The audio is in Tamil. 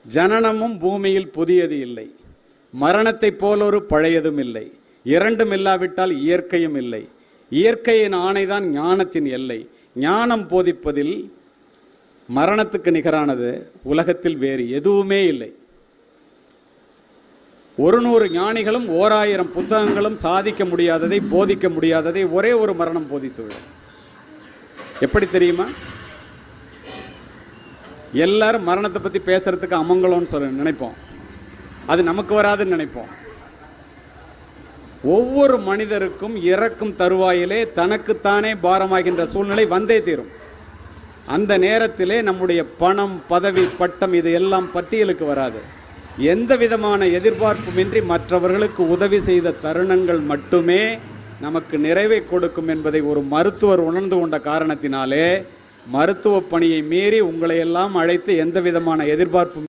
ஜனனமும் பூமியில் புதியது இல்லை, மரணத்தைப் போலொரு பழையதும் இல்லை. இரண்டும் இல்லாவிட்டால் இயற்கையும் இல்லை. இயற்கையின் ஆணைதான் ஞானத்தின் எல்லை. ஞானம் போதிப்பதில் மரணத்துக்கு நிகரானது உலகத்தில் வேறு எதுவுமே இல்லை. 100 ஞானிகளும் 1000 புத்தகங்களும் சாதிக்க முடியாததை, போதிக்க முடியாததை ஒரே ஒரு மரணம் போதித்துவிடும். எப்படி தெரியுமா? எல்லாரும் மரணத்தை பற்றி பேசுறதுக்கு அமங்கலம்னு நினைப்போம். அது நமக்கு வராதுன்னு நினைப்போம். ஒவ்வொரு மனிதருக்கும் இறக்கும் தருவாயிலே தனக்குத்தானே பாரமாகின்ற சூழ்நிலை வந்தே தீரும். அந்த நேரத்திலே நம்முடைய பணம், பதவி, பட்டம் இது எல்லாம் பட்டியலுக்கு வராது. எந்த விதமான எதிர்பார்ப்புமின்றி மற்றவர்களுக்கு உதவி செய்த தருணங்கள் மட்டுமே நமக்கு நிறைவை கொடுக்கும் என்பதை ஒரு மருத்துவர் உணர்ந்து கொண்ட காரணத்தினாலே மருத்துவ பணியை மீறி உங்களை எல்லாம் அழைத்து எந்த விதமான எதிர்பார்ப்பும்